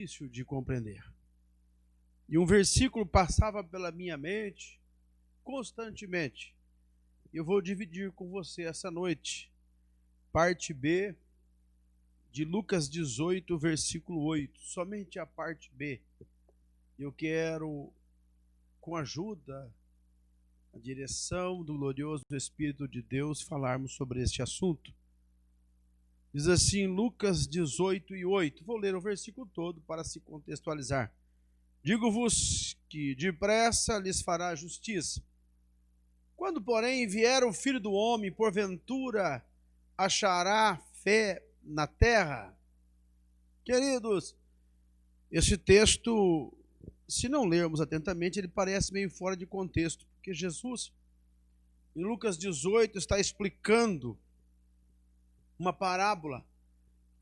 difícil de compreender. E um versículo passava pela minha mente constantemente. Eu vou dividir com você essa noite, parte B de Lucas 18, versículo 8, somente a parte B. Eu quero, com a ajuda, a direção do glorioso Espírito de Deus, falarmos sobre este assunto. Diz assim, Lucas 18 e 8. Vou ler o versículo todo para se contextualizar. Digo-vos que depressa lhes fará justiça. Quando, porém, vier o Filho do Homem, porventura achará fé na terra? Queridos, esse texto, se não lermos atentamente, ele parece meio fora de contexto, porque Jesus, em Lucas 18, está explicando uma parábola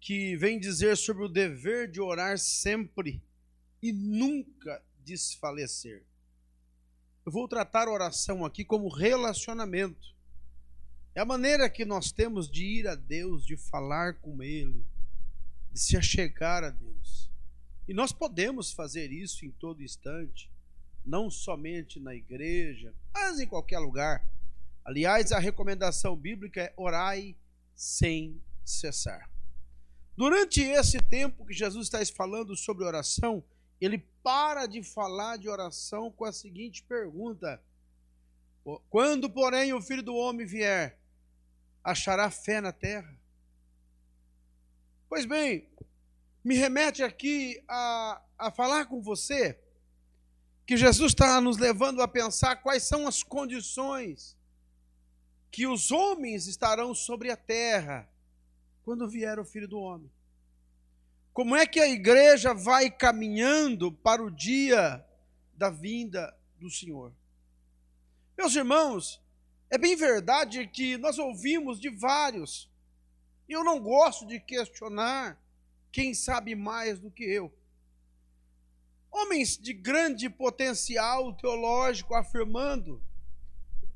que vem dizer sobre o dever de orar sempre e nunca desfalecer. Eu vou tratar a oração aqui como relacionamento. É a maneira que nós temos de ir a Deus, de falar com Ele, de se achegar a Deus. E nós podemos fazer isso em todo instante, não somente na igreja, mas em qualquer lugar. Aliás, a recomendação bíblica é orai sem cessar. Durante esse tempo que Jesus está falando sobre oração, ele para de falar de oração com a seguinte pergunta: quando, porém, o Filho do Homem vier, achará fé na terra? Pois bem, me remete aqui a falar com você que Jesus está nos levando a pensar quais são as condições que os homens estarão sobre a terra quando vier o Filho do Homem. Como é que a igreja vai caminhando para o dia da vinda do Senhor? Meus irmãos, é bem verdade que nós ouvimos de vários. Eu não gosto de questionar quem sabe mais do que eu. Homens de grande potencial teológico afirmando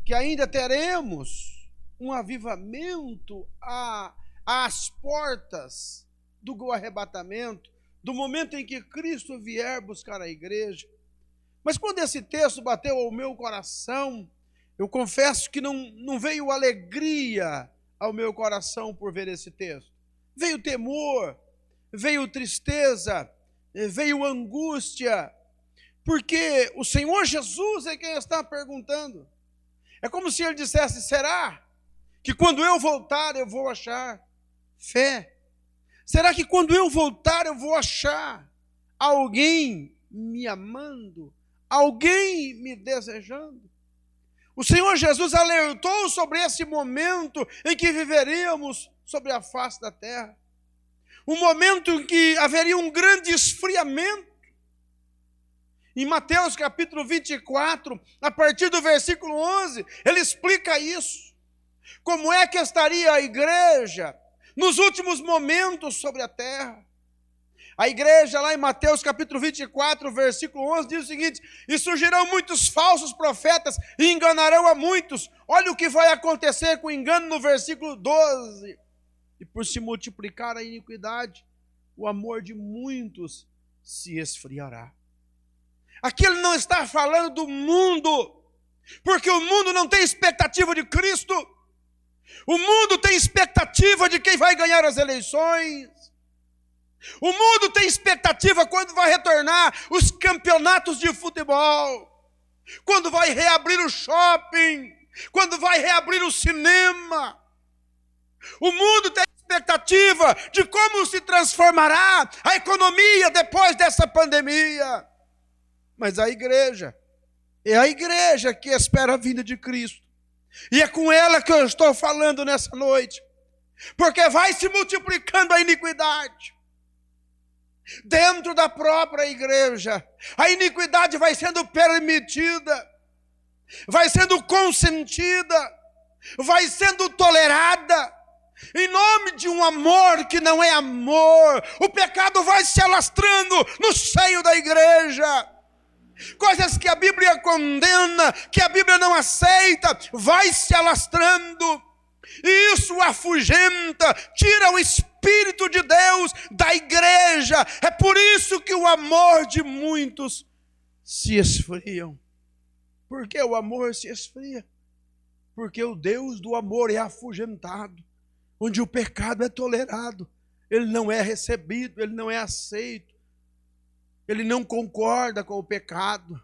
que ainda teremos um avivamento às portas do arrebatamento, do momento em que Cristo vier buscar a igreja. Mas quando esse texto bateu ao meu coração, eu confesso que não veio alegria ao meu coração por ver esse texto. Veio temor, veio tristeza, veio angústia, porque o Senhor Jesus é quem está perguntando. É como se ele dissesse: será que quando eu voltar eu vou achar fé? Será que quando eu voltar eu vou achar alguém me amando? Alguém me desejando? O Senhor Jesus alertou sobre esse momento em que viveríamos sobre a face da terra. Um momento em que haveria um grande esfriamento. Em Mateus capítulo 24, a partir do versículo 11, ele explica isso. Como é que estaria a igreja nos últimos momentos sobre a terra? A igreja lá em Mateus capítulo 24, versículo 11, diz o seguinte: e surgirão muitos falsos profetas e enganarão a muitos. Olha o que vai acontecer com o engano no versículo 12. E por se multiplicar a iniquidade, o amor de muitos se esfriará. Aqui ele não está falando do mundo, porque o mundo não tem expectativa de Cristo. O mundo tem expectativa de quem vai ganhar as eleições. O mundo tem expectativa quando vai retornar os campeonatos de futebol, quando vai reabrir o shopping, quando vai reabrir o cinema. O mundo tem expectativa de como se transformará a economia depois dessa pandemia. Mas a igreja, é a igreja que espera a vinda de Cristo. E é com ela que eu estou falando nessa noite. Porque vai se multiplicando a iniquidade. Dentro da própria igreja, a iniquidade vai sendo permitida, vai sendo consentida, vai sendo tolerada, em nome de um amor que não é amor. O pecado vai se alastrando no seio da igreja. Coisas que a Bíblia condena, que a Bíblia não aceita, vai se alastrando. E isso afugenta, tira o Espírito de Deus da igreja. É por isso que o amor de muitos se esfriam. Por que o amor se esfria? Porque o Deus do amor é afugentado, onde o pecado é tolerado, ele não é recebido, ele não é aceito, ele não concorda com o pecado.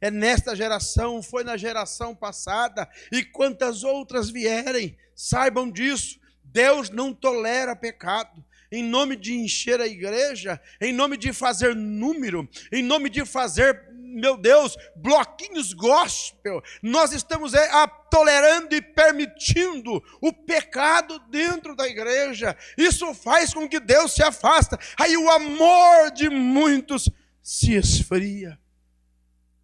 É nesta geração, foi na geração passada, e quantas outras vierem, saibam disso, Deus não tolera pecado. Em nome de encher a igreja, em nome de fazer número, em nome de fazer, meu Deus, bloquinhos gospel, nós estamos tolerando e permitindo o pecado dentro da igreja. Isso faz com que Deus se afasta, aí o amor de muitos se esfria.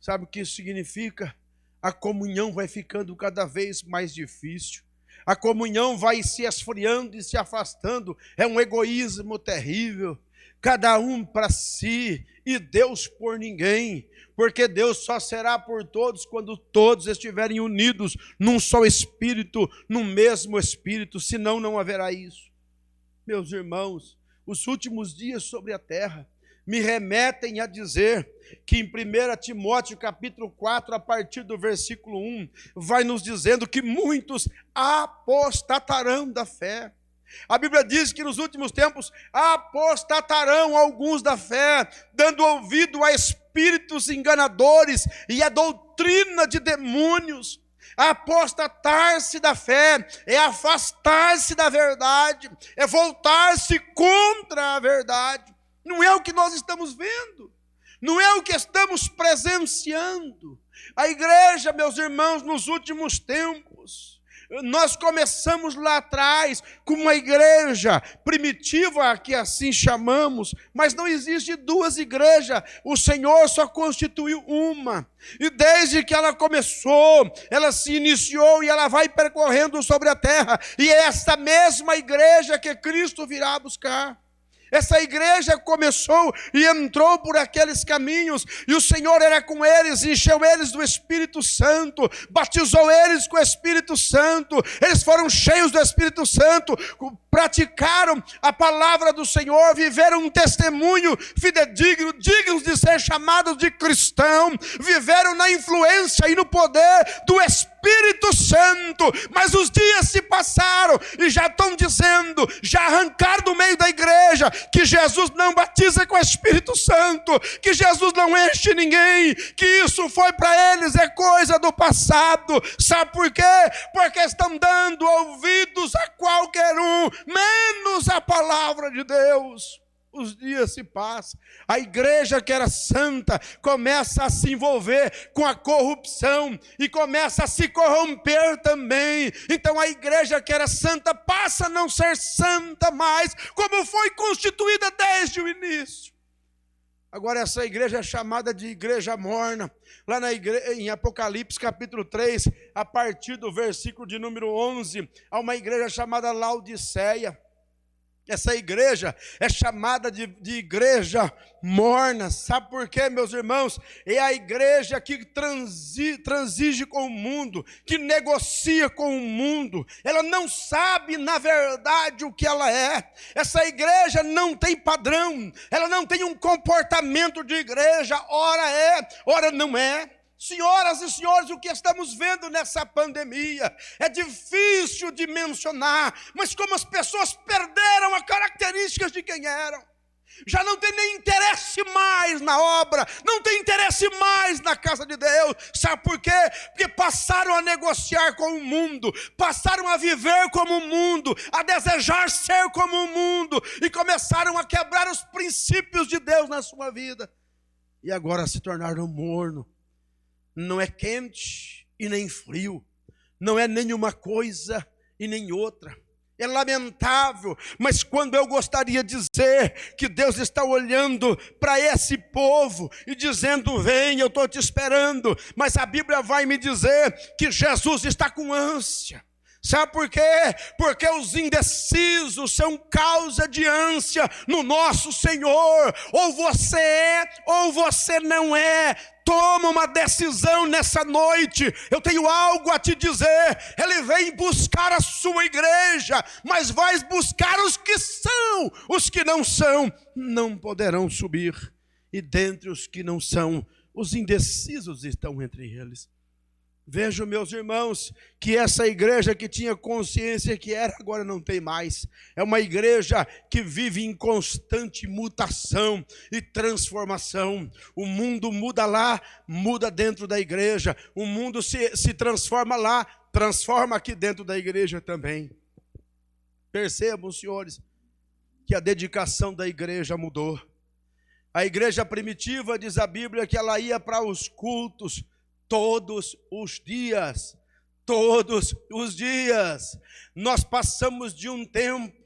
Sabe o que isso significa? A comunhão vai ficando cada vez mais difícil. A comunhão vai se esfriando e se afastando. É um egoísmo terrível. Cada um para si e Deus por ninguém. Porque Deus só será por todos quando todos estiverem unidos num só Espírito, num mesmo Espírito. Senão não haverá isso. Meus irmãos, os últimos dias sobre a terra me remetem a dizer que em 1 Timóteo capítulo 4, a partir do versículo 1, vai nos dizendo que muitos apostatarão da fé. A Bíblia diz que nos últimos tempos apostatarão alguns da fé, dando ouvido a espíritos enganadores e a doutrina de demônios. Apostatar-se da fé é afastar-se da verdade, é voltar-se contra a verdade. Não é o que nós estamos vendo, não é o que estamos presenciando. A igreja, meus irmãos, nos últimos tempos, nós começamos lá atrás com uma igreja primitiva, que assim chamamos, mas não existe duas igrejas, o Senhor só constituiu uma. E desde que ela começou, ela se iniciou e ela vai percorrendo sobre a terra, e é esta mesma igreja que Cristo virá buscar. Essa igreja começou e entrou por aqueles caminhos, e o Senhor era com eles, encheu eles do Espírito Santo, batizou eles com o Espírito Santo, eles foram cheios do Espírito Santo, praticaram a palavra do Senhor, viveram um testemunho fidedigno, dignos de ser chamados de cristão, viveram na influência e no poder do Espírito Santo. Mas os dias se passaram e já estão dizendo, já arrancaram do meio da igreja, que Jesus não batiza com o Espírito Santo, que Jesus não enche ninguém, que isso foi para eles, é coisa do passado. Sabe por quê? Porque estão dando ouvidos a qualquer um, menos a palavra de Deus. Os dias se passam, a igreja que era santa começa a se envolver com a corrupção e começa a se corromper também. Então a igreja que era santa passa a não ser santa mais, como foi constituída desde o início. Agora essa igreja é chamada de igreja morna. Lá em Apocalipse capítulo 3, a partir do versículo de número 11, há uma igreja chamada Laodiceia. Essa igreja é chamada de igreja morna. Sabe por quê, meus irmãos? É a igreja que transige com o mundo, que negocia com o mundo. Ela não sabe, na verdade, o que ela é. Essa igreja não tem padrão, ela não tem um comportamento de igreja, ora é, ora não é. Senhoras e senhores, o que estamos vendo nessa pandemia é difícil de mencionar, mas como as pessoas perderam as características de quem eram. Já não tem nem interesse mais na obra, não tem interesse mais na casa de Deus. Sabe por quê? Porque passaram a negociar com o mundo, passaram a viver como o mundo, a desejar ser como o mundo, e começaram a quebrar os princípios de Deus na sua vida. E agora se tornaram morno. Não é quente e nem frio, não é nenhuma coisa e nem outra. É lamentável, mas quando eu gostaria de dizer que Deus está olhando para esse povo e dizendo, vem, eu estou te esperando, mas a Bíblia vai me dizer que Jesus está com ânsia. Sabe por quê? Porque os indecisos são causa de ânsia no nosso Senhor. Ou você é, ou você não é. Toma uma decisão nessa noite. Eu tenho algo a te dizer. Ele vem buscar a sua igreja, mas vai buscar os que são. Os que não são, não poderão subir. E dentre os que não são, os indecisos estão entre eles. Vejo, meus irmãos, que essa igreja que tinha consciência que era, agora não tem mais. É uma igreja que vive em constante mutação e transformação. O mundo muda lá, muda dentro da igreja. O mundo se transforma lá, transforma aqui dentro da igreja também. Percebam, senhores, que a dedicação da igreja mudou. A igreja primitiva, diz a Bíblia, que ela ia para os cultos todos os dias. Todos os dias. Nós passamos de um tempo,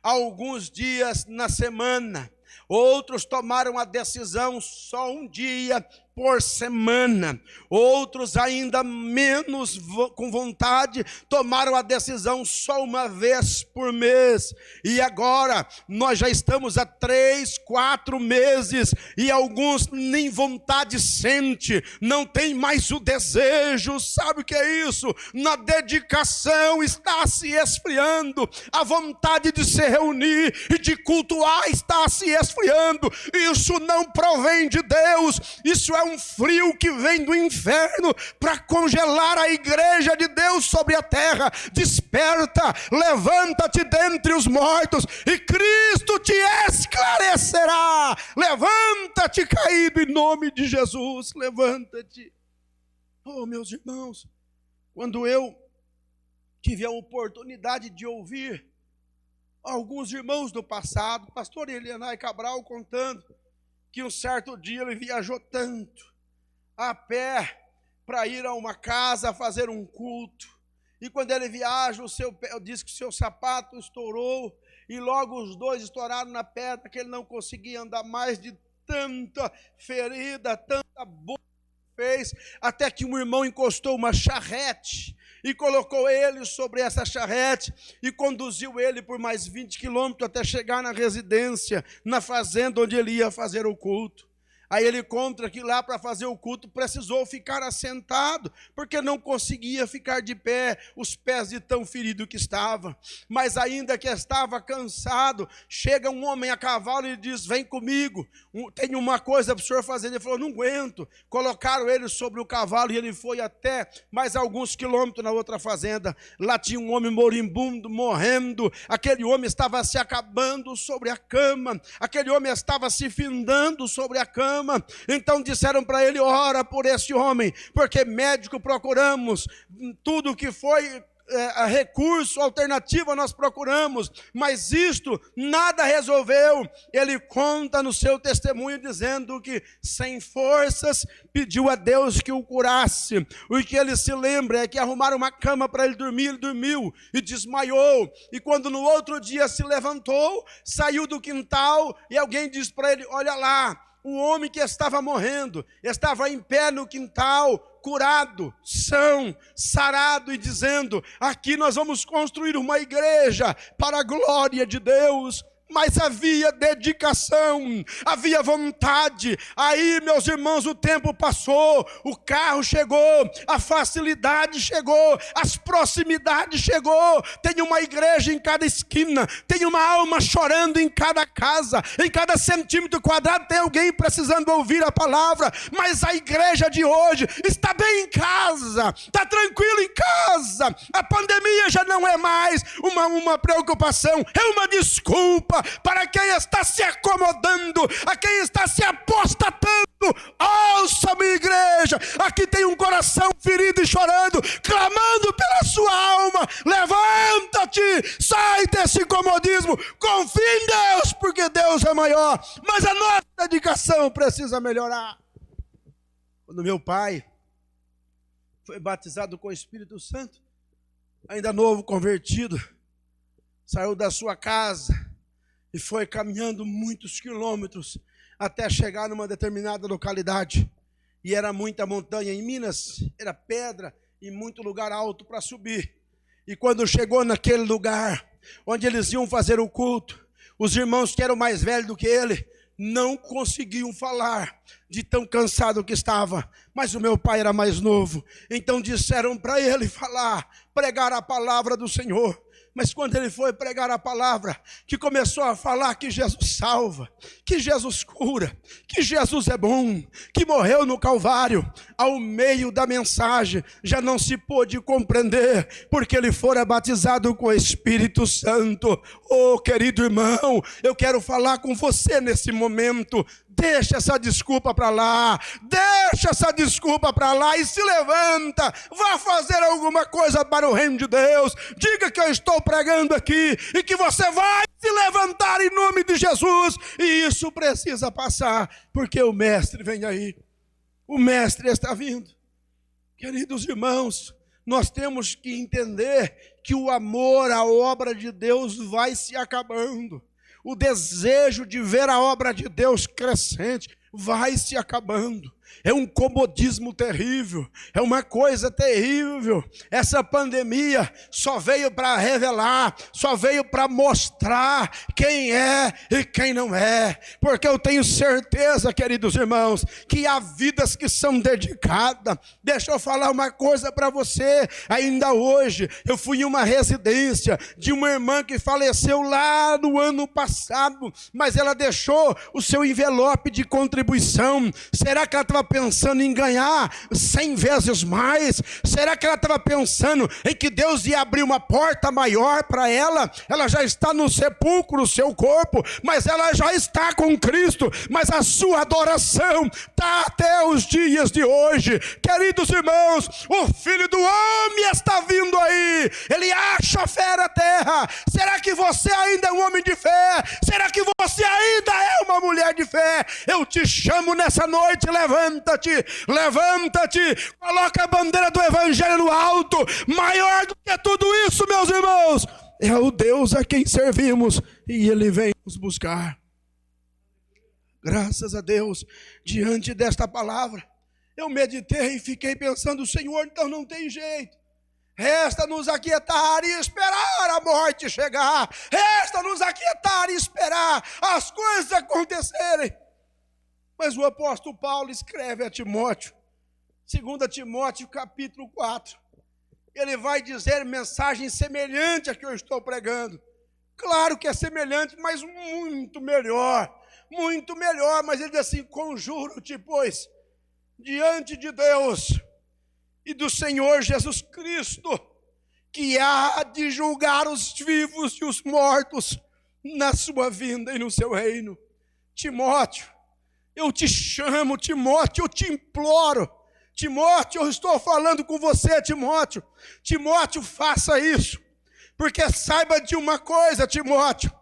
alguns dias na semana. Outros tomaram a decisão só um dia por semana. Outros, ainda menos com vontade, tomaram a decisão só uma vez por mês. E agora nós já estamos há 3, 4 meses e alguns nem vontade sente, não tem mais o desejo. Sabe o que é isso? Na dedicação está se esfriando. A vontade de se reunir e de cultuar está se esfriando. Isso não provém de Deus. Isso é um frio que vem do inferno para congelar a igreja de Deus sobre a terra. Desperta, levanta-te dentre os mortos e Cristo te esclarecerá. Levanta-te caído em nome de Jesus, levanta-te. Oh, meus irmãos, quando eu tive a oportunidade de ouvir alguns irmãos do passado, pastor Elianai Cabral contando que um certo dia ele viajou tanto a pé para ir a uma casa fazer um culto. E quando ele viaja, diz que o seu sapato estourou e logo os dois estouraram na pedra, que ele não conseguia andar mais de tanta ferida, tanta boca que fez, até que um irmão encostou uma charrete e colocou ele sobre essa charrete e conduziu ele por mais 20 quilômetros até chegar na residência, na fazenda onde ele ia fazer o culto. Aí ele conta que lá para fazer o culto precisou ficar assentado, porque não conseguia ficar de pé, os pés de tão ferido que estava. Mas ainda que estava cansado, chega um homem a cavalo e diz: vem comigo, tem uma coisa para o senhor fazer. Ele falou: não aguento. Colocaram ele sobre o cavalo e ele foi até mais alguns quilômetros na outra fazenda. Lá tinha um homem moribundo, morrendo. Aquele homem estava se acabando sobre a cama, aquele homem estava se findando sobre a cama. Então disseram para ele: ora por esse homem, porque médico procuramos, tudo que foi recurso, alternativa nós procuramos, mas isto nada resolveu. Ele conta no seu testemunho dizendo que sem forças pediu a Deus que o curasse. O que ele se lembra é que arrumaram uma cama para ele dormir, ele dormiu e desmaiou, e quando no outro dia se levantou, saiu do quintal e alguém disse para ele: olha lá, o homem que estava morrendo estava em pé no quintal, curado, são, sarado, e dizendo: aqui nós vamos construir uma igreja para a glória de Deus. Mas havia dedicação, havia vontade. Aí, meus irmãos, o tempo passou, o carro chegou, a facilidade chegou, as proximidades chegou. Tem uma igreja em cada esquina, tem uma alma chorando em cada casa, em cada centímetro quadrado tem alguém precisando ouvir a palavra. Mas a igreja de hoje está bem em casa, está tranquilo em casa. A pandemia já não é mais uma preocupação, é uma desculpa para quem está se acomodando, a quem está se apostatando. Ouça, minha igreja, aqui tem um coração ferido e chorando, clamando pela sua alma. Levanta-te, sai desse comodismo, confia em Deus, porque Deus é maior. Mas a nossa dedicação precisa melhorar. Quando meu pai foi batizado com o Espírito Santo, ainda novo, convertido, saiu da sua casa e foi caminhando muitos quilômetros até chegar numa determinada localidade. E era muita montanha. Em Minas era pedra e muito lugar alto para subir. E quando chegou naquele lugar onde eles iam fazer o culto, os irmãos que eram mais velhos do que ele não conseguiam falar de tão cansado que estava, mas o meu pai era mais novo, então disseram para ele pregar a palavra do Senhor. Mas quando ele foi pregar a palavra, que começou a falar que Jesus salva, que Jesus cura, que Jesus é bom, que morreu no Calvário, ao meio da mensagem já não se pôde compreender, porque ele fora batizado com o Espírito Santo. Oh, querido irmão, eu quero falar com você nesse momento. Deixa essa desculpa para lá, deixa essa desculpa para lá e se levanta, vá fazer alguma coisa para o reino de Deus. Diga que eu estou pregando aqui e que você vai se levantar em nome de Jesus. E isso precisa passar, porque o mestre vem aí, o mestre está vindo. Queridos irmãos, nós temos que entender que o amor à obra de Deus vai se acabando. O desejo de ver a obra de Deus crescente vai se acabando. É um comodismo terrível, é uma coisa terrível. Essa pandemia só veio para revelar, só veio para mostrar quem é e quem não é. Porque eu tenho certeza, queridos irmãos, que há vidas que são dedicadas. Deixa eu falar uma coisa para você. Ainda hoje eu fui em uma residência de uma irmã que faleceu lá no ano passado, mas ela deixou o seu envelope de contribuição. Será que ela estava pensando em ganhar 100 vezes mais? Será que ela estava pensando em que Deus ia abrir uma porta maior para ela? Ela já está no sepulcro, o seu corpo, mas ela já está com Cristo, mas a sua adoração está até os dias de hoje. Queridos irmãos, o Filho do Homem está vindo aí, ele acha fera a terra. Será que você ainda é um homem de fé? Será que você ainda é uma mulher de fé? Eu te chamo nessa noite, levanta-te, levanta-te, coloca a bandeira do Evangelho no alto. Maior do que tudo isso, meus irmãos, é o Deus a quem servimos, e Ele vem nos buscar. Graças a Deus, diante desta palavra, eu meditei e fiquei pensando: Senhor, então não tem jeito, resta-nos aquietar e esperar a morte chegar, resta-nos aquietar e esperar as coisas acontecerem. Mas o apóstolo Paulo escreve a Timóteo, 2 Timóteo capítulo 4, ele vai dizer mensagem semelhante à que eu estou pregando. Claro que é semelhante, mas muito melhor, mas ele diz assim: conjuro-te, pois, diante de Deus e do Senhor Jesus Cristo, que há de julgar os vivos e os mortos na sua vinda e no seu reino. Timóteo, eu te chamo, Timóteo, eu te imploro. Timóteo, eu estou falando com você, Timóteo. Timóteo, faça isso. Porque saiba de uma coisa, Timóteo.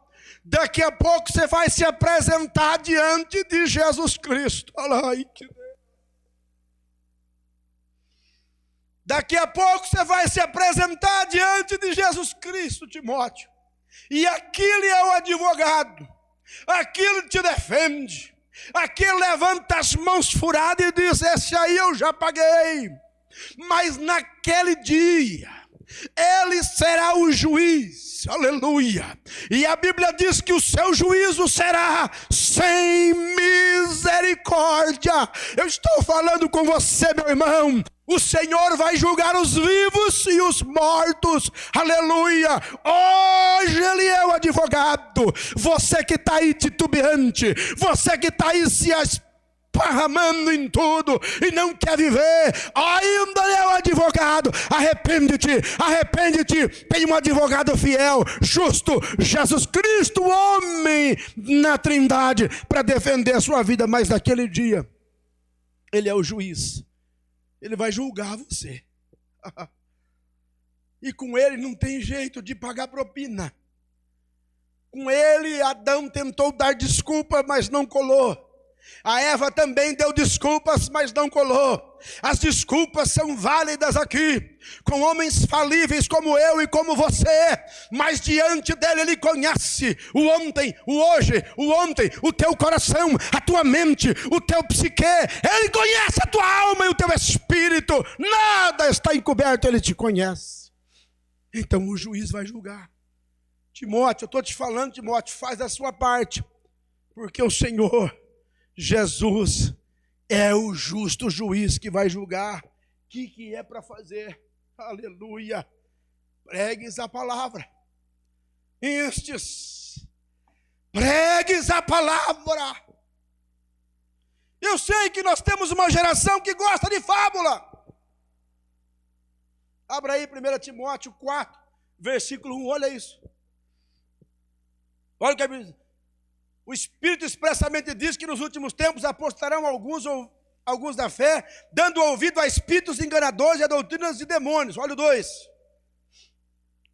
Daqui a pouco você vai se apresentar diante de Jesus Cristo. Ai, que Deus. Daqui a pouco você vai se apresentar diante de Jesus Cristo, Timóteo. E aquele é o advogado. Aquele te defende. Aquele levanta as mãos furadas e diz: esse aí eu já paguei. Mas naquele dia ele será o juiz, aleluia. E a Bíblia diz que o seu juízo será sem misericórdia. Eu estou falando com você, meu irmão. O Senhor vai julgar os vivos e os mortos, aleluia. Hoje Ele é o advogado. Você que está aí titubeante, você que está aí se esparramando em tudo e não quer viver, ainda é o advogado. Arrepende-te, arrepende-te. Tem um advogado fiel, justo, Jesus Cristo, homem na Trindade, para defender a sua vida. Mas naquele dia Ele é o juiz. Ele vai julgar você. E com ele não tem jeito de pagar propina. Com ele, Adão tentou dar desculpa, mas não colou. A Eva também deu desculpas, mas não colou. As desculpas são válidas aqui, com homens falíveis como eu e como você. Mas diante dele ele conhece o ontem, o hoje, o teu coração, a tua mente, o teu psique. Ele conhece a tua alma e o teu espírito. Nada está encoberto, ele te conhece. então o juiz vai julgar. Timóteo, eu estou te falando, Timóteo, faz a sua parte, porque o Senhor Jesus é o justo juiz que vai julgar. O que é para fazer? Aleluia! Pregues a palavra. Instes, pregues a palavra. Eu sei que nós temos uma geração que gosta de fábula. Abra aí 1 Timóteo 4, versículo 1, olha isso. Olha o que a Bíblia diz. O Espírito expressamente diz que nos últimos tempos apostarão alguns da fé, dando ouvido a espíritos enganadores e a doutrinas de demônios. Olha o 2.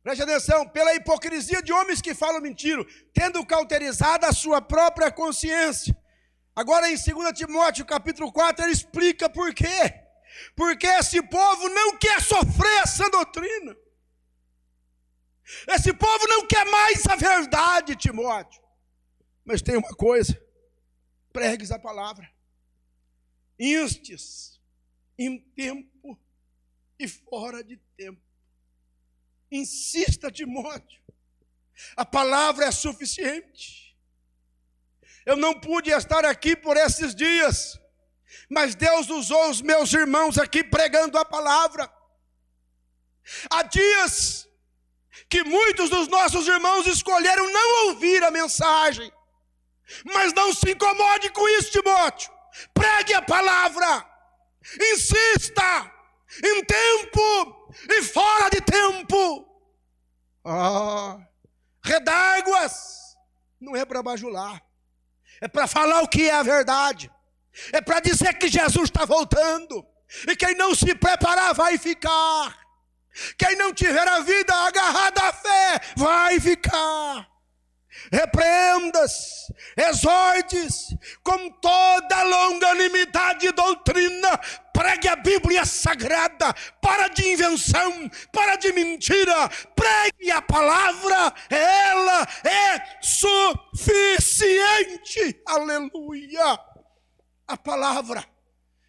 Preste atenção, pela hipocrisia de homens que falam mentira, tendo cauterizado a sua própria consciência. Agora em 2 Timóteo capítulo 4, ele explica por quê. Porque esse povo não quer sofrer essa doutrina. Esse povo não quer mais a verdade, Timóteo. Mas tem uma coisa, pregues a palavra. Instes em tempo e fora de tempo. Insista, Timóteo. A palavra é suficiente. Eu não pude estar aqui por esses dias, mas Deus usou os meus irmãos aqui pregando a palavra. Há dias que muitos dos nossos irmãos escolheram não ouvir a mensagem. Mas não se incomode com isso, Timóteo. Pregue a palavra. Insista em tempo e fora de tempo. Redáguas não é para bajular. É para falar o que é a verdade. É para dizer que Jesus está voltando. E quem não se preparar vai ficar. Quem não tiver a vida agarrada à fé vai ficar. Repreendas, exortes, com toda longanimidade e doutrina, pregue a Bíblia Sagrada, para de invenção, para de mentira, pregue a palavra, ela é suficiente, aleluia. A palavra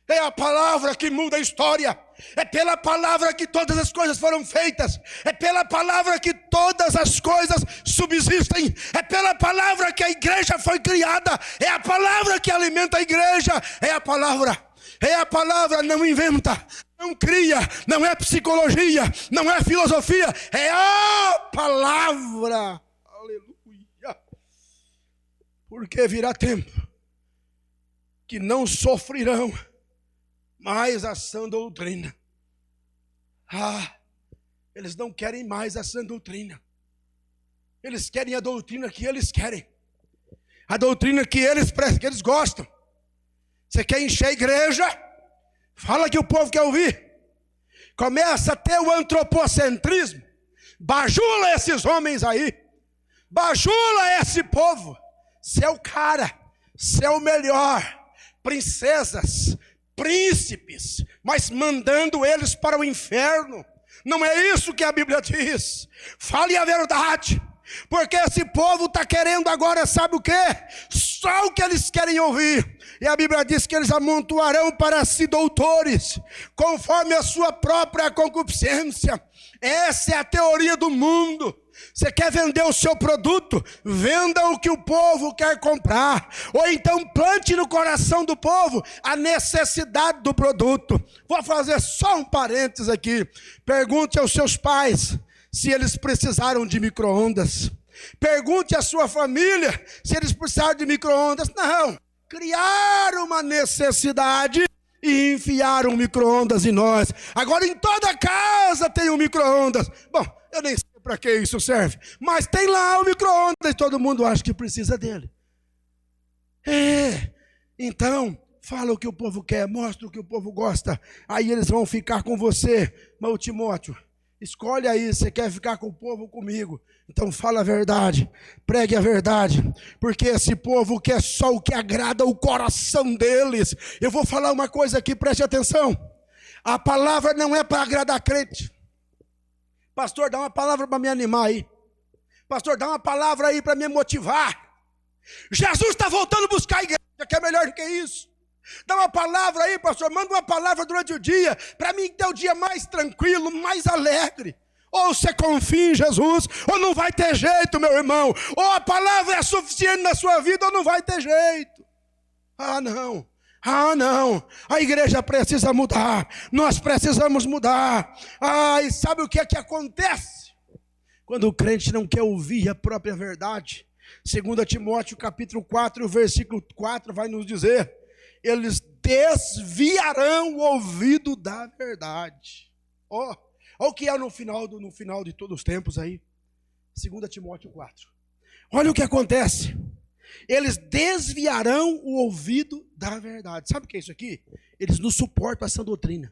é a palavra que muda a história. É pela palavra que todas as coisas foram feitas. É pela palavra que todas as coisas subsistem. É pela palavra que a igreja foi criada. É a palavra que alimenta a igreja. É a palavra. É a palavra, não inventa, não cria, não é psicologia, não é filosofia. É a palavra. Aleluia. Porque virá tempo que não sofrerão mais a sã doutrina. Eles não querem mais a sã doutrina. Eles querem a doutrina que eles querem. A doutrina que eles gostam. Você quer encher a igreja? Fala que o povo quer ouvir. Começa a ter o antropocentrismo. Bajula esses homens aí. Bajula esse povo. Você é o cara. Você é o melhor. Princesas, príncipes, mas mandando eles para o inferno. Não é isso que a Bíblia diz. Fale a verdade, porque esse povo está querendo agora, sabe o quê? Só o que eles querem ouvir. E a Bíblia diz que eles amontoarão para si doutores, conforme a sua própria concupiscência. Essa é a teoria do mundo. Você quer vender o seu produto? Venda o que o povo quer comprar. Ou então plante no coração do povo a necessidade do produto. Vou fazer só um parênteses aqui. Pergunte aos seus pais se eles precisaram de micro-ondas. Pergunte à sua família se eles precisaram de micro-ondas. Não. Criaram uma necessidade e enfiaram um micro-ondas em nós. Agora em toda casa tem um micro-ondas. Bom, eu nem sei para que isso serve, mas tem lá o micro-ondas e todo mundo acha que precisa dele. Então, fala o que o povo quer, mostra o que o povo gosta, aí eles vão ficar com você. Mas Timóteo, escolhe aí, você quer ficar com o povo ou comigo? Então fala a verdade, pregue a verdade, porque esse povo quer só o que agrada o coração deles. Eu vou falar uma coisa aqui, preste atenção. A palavra não é para agradar crente. Pastor, dá uma palavra para me animar aí. Pastor, dá uma palavra aí para me motivar. Jesus está voltando a buscar a igreja, que é melhor do que isso. Dá uma palavra aí, pastor, manda uma palavra durante o dia, para mim ter o dia mais tranquilo, mais alegre. Ou você confia em Jesus, ou não vai ter jeito, meu irmão. Ou a palavra é suficiente na sua vida, ou não vai ter jeito. Ah, não. Ah, não. A igreja precisa mudar. Nós precisamos mudar. Ah, e sabe o que é que acontece? Quando o crente não quer ouvir a própria verdade. 2 Timóteo capítulo 4, versículo 4 vai nos dizer: eles desviarão o ouvido da verdade. Olha o que é no final de todos os tempos aí. 2 Timóteo 4. Olha o que acontece. Eles desviarão o ouvido da verdade. Sabe o que é isso aqui? Eles não suportam essa doutrina.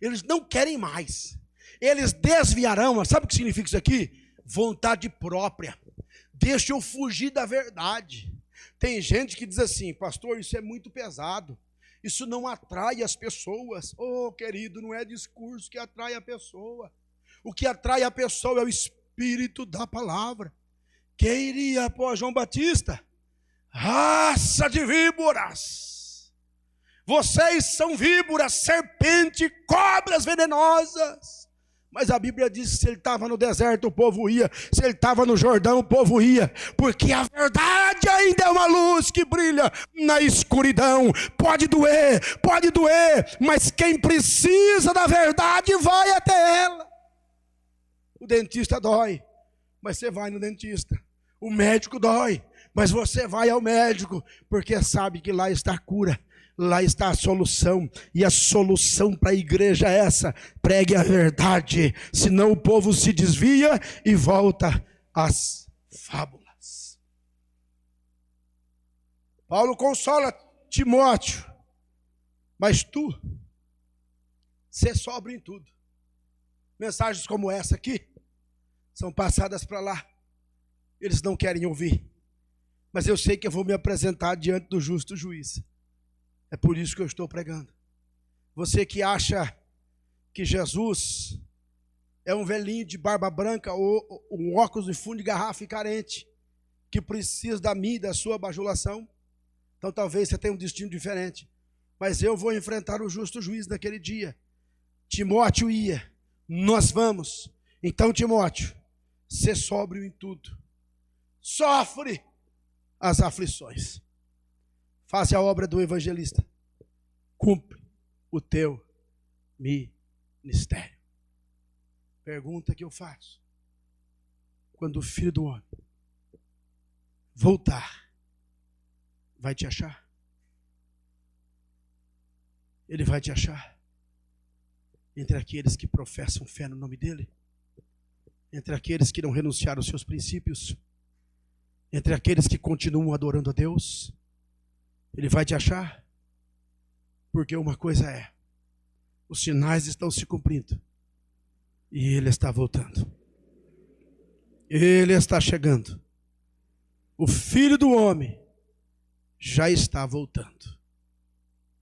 Eles não querem mais. Eles desviarão. Sabe o que significa isso aqui? Vontade própria. Deixa eu fugir da verdade. Tem gente que diz assim: pastor, isso é muito pesado. Isso não atrai as pessoas. Oh, querido, não é discurso que atrai a pessoa. O que atrai a pessoa é o espírito da palavra. Quem iria após João Batista? Raça de víboras. Vocês são víboras, serpente, cobras venenosas. Mas a Bíblia diz que se ele estava no deserto, o povo ia. Se ele estava no Jordão, o povo ia. Porque a verdade ainda é uma luz que brilha na escuridão. Pode doer, mas quem precisa da verdade vai até ela. O dentista dói, mas você vai no dentista. O médico dói, mas você vai ao médico, porque sabe que lá está a cura. Lá está a solução, e a solução para a igreja é essa: pregue a verdade, senão o povo se desvia e volta às fábulas. Paulo consola Timóteo, mas tu, ser sóbrio em tudo. Mensagens como essa aqui são passadas para lá, eles não querem ouvir, mas eu sei que eu vou me apresentar diante do justo juiz. É por isso que eu estou pregando. Você que acha que Jesus é um velhinho de barba branca ou um óculos de fundo de garrafa e carente, que precisa da minha e da sua bajulação, então talvez você tenha um destino diferente. Mas eu vou enfrentar o justo juiz naquele dia. Timóteo ia, nós vamos. Então, Timóteo, ser sóbrio em tudo. Sofre as aflições. Faça a obra do evangelista. Cumpre o teu ministério. Pergunta que eu faço: quando o Filho do Homem voltar, vai te achar? Ele vai te achar entre aqueles que professam fé no nome dele? Entre aqueles que não renunciaram aos seus princípios? Entre aqueles que continuam adorando a Deus? Ele vai te achar? Porque uma coisa é: os sinais estão se cumprindo e ele está voltando. Ele está chegando. O Filho do Homem já está voltando.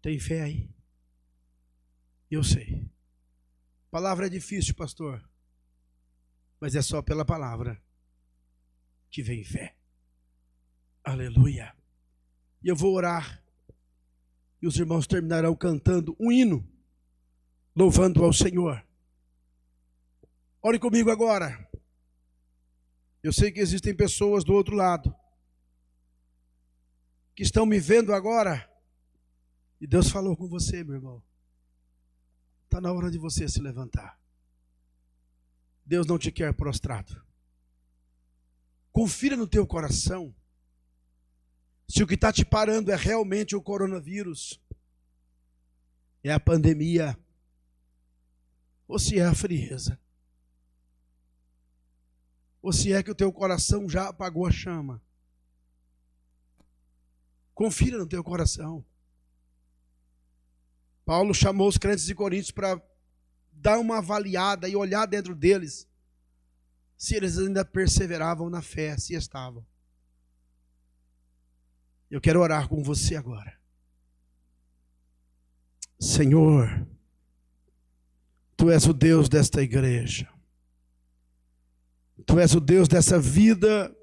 Tem fé aí? Eu sei. A palavra é difícil, pastor, mas é só pela palavra que vem fé. Aleluia. E eu vou orar, e os irmãos terminarão cantando um hino, louvando ao Senhor. Ore comigo agora. Eu sei que existem pessoas do outro lado, que estão me vendo agora, e Deus falou com você, meu irmão. Está na hora de você se levantar. Deus não te quer prostrado. Confira no teu coração se o que está te parando é realmente o coronavírus, é a pandemia, ou se é a frieza, ou se é que o teu coração já apagou a chama. Confira no teu coração. Paulo chamou os crentes de Coríntios para dar uma avaliada e olhar dentro deles se eles ainda perseveravam na fé, se estavam. Eu quero orar com você agora. Senhor, Tu és o Deus desta igreja. Tu és o Deus dessa vida.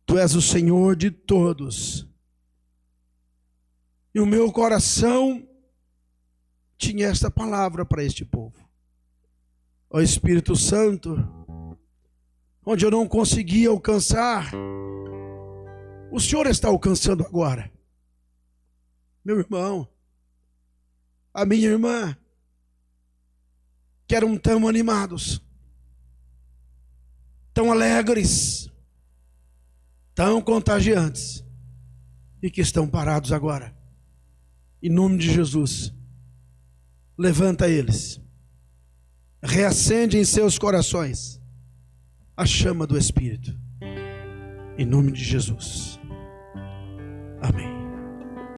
Tu és o Senhor de todos. E o meu coração tinha esta palavra para este povo. Ó Espírito Santo, onde eu não conseguia alcançar, o Senhor está alcançando agora. Meu irmão, a minha irmã, que eram tão animados, tão alegres, tão contagiantes, e que estão parados agora. Em nome de Jesus, levanta eles, reacende em seus corações a chama do Espírito, em nome de Jesus. Amém.